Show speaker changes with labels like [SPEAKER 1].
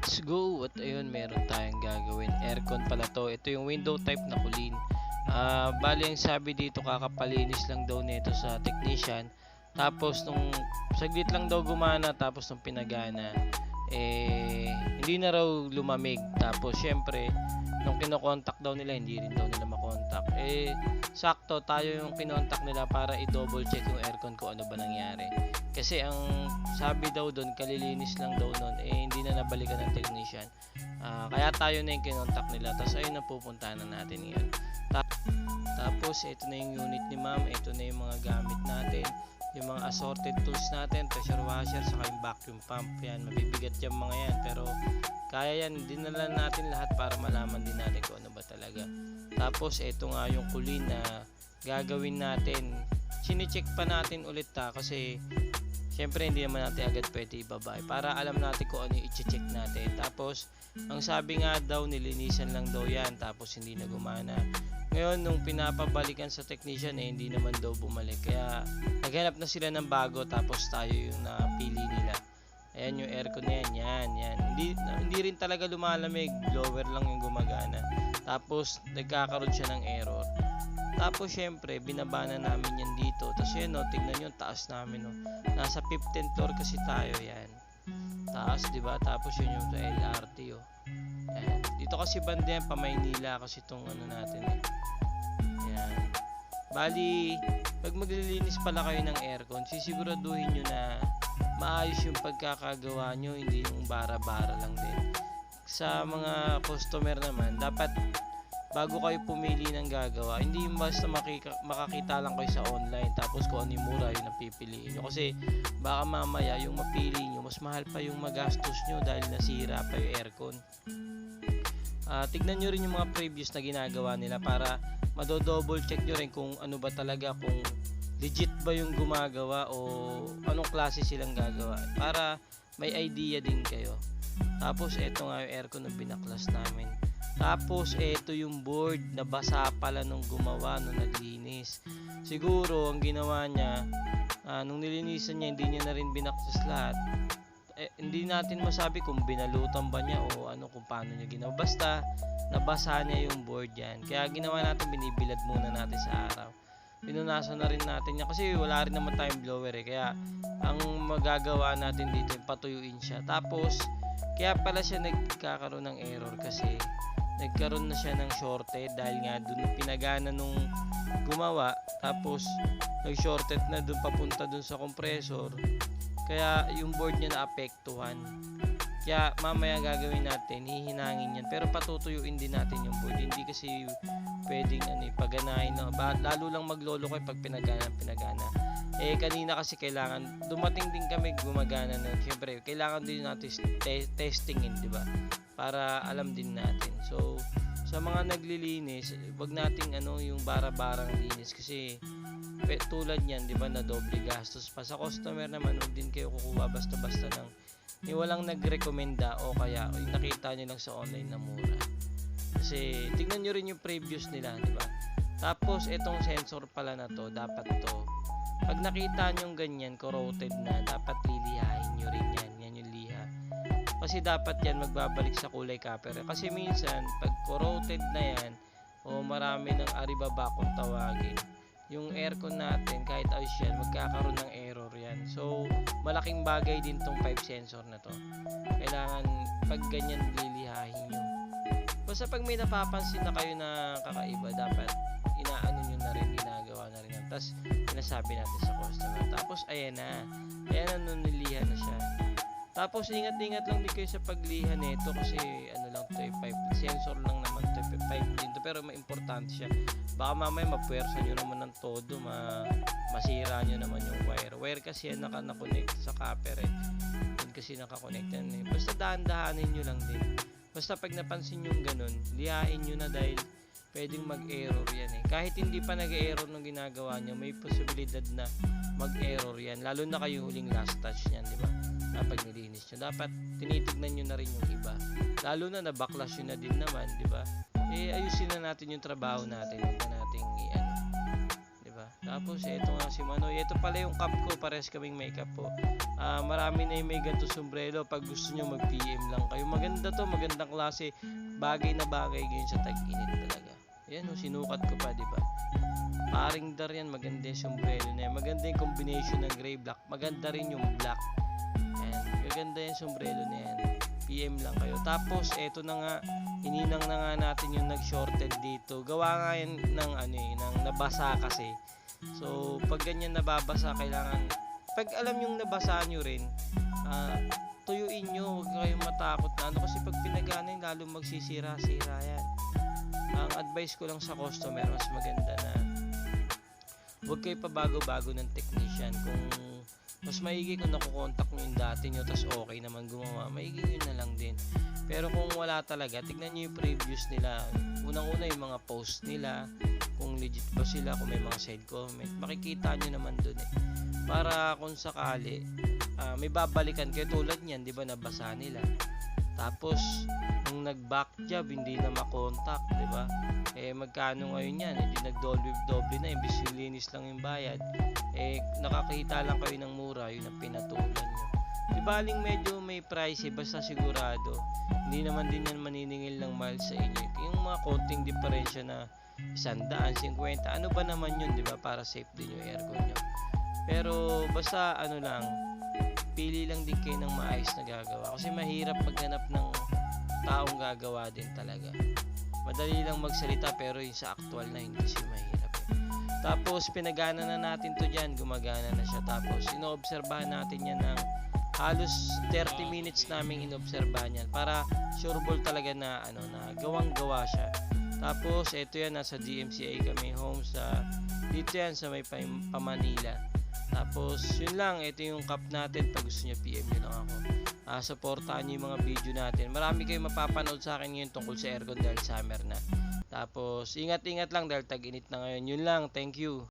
[SPEAKER 1] let's go. At ayun, meron tayong gagawin. Aircon pala to. Ito yung window type na kulin. Bali ang sabi dito, kakapalinis lang daw nito sa technician. Tapos nung saglit lang daw gumana, tapos nung pinagana, hindi na raw lumamig. Tapos syempre, nung kinokontak daw nila, hindi rin daw nila makontak. Sakto tayo yung kinontak nila para i-double check yung aircon ko ano ba nangyari. Kasi ang sabi daw doon, kalilinis lang daw noon, hindi na nabalikan ng technician. Kaya tayo na yung kinontak nila. Tapos ayun na pupuntahan na natin ngayon. Tapos ito na yung unit ni ma'am. Ito na yung mga gamit natin. Yung mga assorted tools natin, pressure washer, saka yung vacuum pump. Yan, mabibigat yung mga yan. Pero kaya yan, dinala natin lahat para malaman din natin kung ano ba talaga. Tapos ito nga yung kulin na gagawin natin. Sine-check pa natin ulit kasi syempre hindi naman natin agad pwede ibaba para alam natin kung ano yung i-check natin. Tapos ang sabi nga daw, nilinisan lang daw yan tapos hindi na gumana. Ngayon nung pinapabalikan sa technician hindi naman daw bumalik, kaya naghanap na sila ng bago tapos tayo yung napili nila. Ayan yung aircon na yan. Hindi rin talaga lumalamig, blower lang yung gumagana. Tapos nagkakaroon siya ng error. Tapos syempre binabana namin yan dito. Tapos yan tignan nyo yung taas namin Nasa 15th floor kasi tayo yan. Taas, diba? Tapos yun yung LRT Ayan. Dito kasi banda yan, pa Maynila kasi itong ano natin Ayan. Bali, pag maglilinis pala kayo ng aircon, sisiguraduhin nyo na maayos yung pagkakagawa nyo, hindi yung bara-bara lang din. Sa mga customer naman, dapat bago kayo pumili ng gagawa, hindi yung basta makakita lang kayo sa online tapos kung ano yung mura yung napipiliin nyo. Kasi baka mamaya yung mapili nyo, mas mahal pa yung magastos nyo dahil nasira pa yung aircon. Tignan nyo rin yung mga previews na ginagawa nila para madodouble check nyo rin kung ano ba talaga, kung legit ba yung gumagawa o anong klase silang gagawa para may idea din kayo. Tapos eto nga yung aircon na binaklas namin. Tapos eto yung board na basa pala nung gumawa, nung naglinis. Siguro ang ginawa niya, nung nilinisan niya hindi niya na rin binaklas lahat. Hindi natin masabi kung binalutan ba niya o ano, kung paano niya ginawa. Basta nabasa niya yung board yan. Kaya ginawa natin, binibilad muna natin sa araw. Pinunasan na rin natin yan kasi wala rin naman tayong blower Kaya ang magagawa natin dito yung patuyuin siya. Tapos kaya pala siya nagkakaroon ng error kasi nagkaroon na siya ng shorted dahil nga dun pinagana nung gumawa, tapos nag-shorted na dun papunta dun sa compressor, kaya yung board niya naapektuhan. Kaya mamaya gagawin natin, hihinangin yan, pero patutuyuin din natin yung board. Hindi kasi pwedeng paganahin lalo lang maglolo kayo pag pinagana. Kanina kasi kailangan, dumating din kami gumagana na, syempre kailangan din natin testingin, di ba? Para alam din natin. So sa mga naglilinis, wag nating yung bara-barang linis kasi tulad niyan, di ba, na doble gastos pa. Sa customer naman, wag din kayo kukuha basta-basta ng walang nagrekomenda o kaya yung nakita nyo lang sa online na mura. Kasi tingnan nyo rin yung previews nila, di ba? Tapos itong sensor pala na to, dapat to, pag nakita nyo ganyan corroded na, dapat lilihain nyo rin yan. Yan yung liha. Kasi dapat yan magbabalik sa kulay copper. Kasi minsan pag corroded na yan o marami ng aribaba kung tawagin, yung aircon natin kahit ayos yan, magkakaroon ng error yan. So malaking bagay din tong 5 sensor na to. Kailangan pag ganyan lilihahin nyo. Basta pag may napapansin na kayo na kakaiba, dapat inaano nyo na rin, ginagawa na rin yan. Tapos sinasabi natin sa customer. Tapos ayan na niliha na siya. Tapos ingat-ingat lang din kayo sa pagliha nito kasi lang to, 5 sensor lang naman to, 5 din to, pero importante siya. Baka mamaya mapuwersa nyo naman ng todo, masira nyo naman yung wire kasi yan naka-connect sa copper yun kasi naka-connect yan Basta dahan-dahanin nyo lang din. Basta pag napansin nyo ganun, lihain nyo na dahil pwedeng mag-error yan Kahit hindi pa nag-error nung ginagawa nyo, may posibilidad na mag-error yan, lalo na kayo huling last touch yan, di ba? Pag nilinis nyo, dapat tinitignan nyo na rin yung iba, lalo na nabaklas yun na din naman, di ba? Ayusin na natin yung trabaho natin, huwag na nating di ba? Tapos ito nga si Manoy. Ito pala yung cup ko, pares kaming makeup po. Marami na yung may ganito sombrero. Pag gusto nyo mag-PM lang kayo. Maganda to, magandang klase. Bagay na bagay ngayon sa tag-init talaga. Yan o, sinukat ko pa, di ba? Paring dar yan, maganda yung sombrero na yan. Maganda yung combination ng gray black. Maganda rin yung black. Yan, maganda yung sombrero na yan. PM lang kayo. Tapos eto na nga, ininang na nga natin yung nag-shorted dito. Gawa nga yan ng ng nabasa kasi. So pag ganyan nababasa, kailangan, pag alam yung nabasa nyo rin, tuyuin nyo, huwag kayong matakot na kasi pag pinaganin, lalo magsisira-sira yan. Ang advice ko lang sa customer, mas maganda na huwag kayo pabago-bago ng technician. Kung mas maigi kung nakukontak nyo yung dati nyo tas okay naman gumawa, maigi yun na lang din. Pero kung wala talaga, tignan nyo yung previews nila. Unang-una yung mga post nila, kung legit ba sila, kung may mga side comment, makikita nyo naman dun para kung sakali may babalikan kayo tulad nyan, di ba, nabasa nila. Tapos nung nag-back job hindi na makontak, di ba? Magkano ngayon yan? Hindi nag-doble na, imbis yung linis lang yung bayad. Nakakita lang kayo ng mura, yun ang pinatulan nyo. Di baling medyo may price basta sigurado. Hindi naman din yan maniningil ng mahal sa inyo. Yung mga konting diferensya na 100, 50, ano ba naman yun, di ba? Para safe din yung aircon nyo. Pero basta lang, pili lang din kayo ng maayos na gagawa. Kasi mahirap maghanap ng taong gagawa din talaga. Madali lang magsalita pero yung sa actual na hindi siya mahirap. Tapos pinagana na natin to dyan, gumagana na siya. Tapos inoobserbahan natin yan ng halos 30 minutes naming inobserbahan yan para sureball talaga na na gawang-gawa siya. Tapos ito yan, nasa DMCA kami home sa dito yan sa may Pamanila. Tapos yun lang, ito yung cup natin. Pag gusto nyo PM nyo lang ako. Supportahan nyo yung mga video natin. Marami kayong mapapanood sa akin ngayon tungkol sa aircon dahil summer na. Tapos ingat-ingat lang dahil tag-init na ngayon. Yun lang, thank you.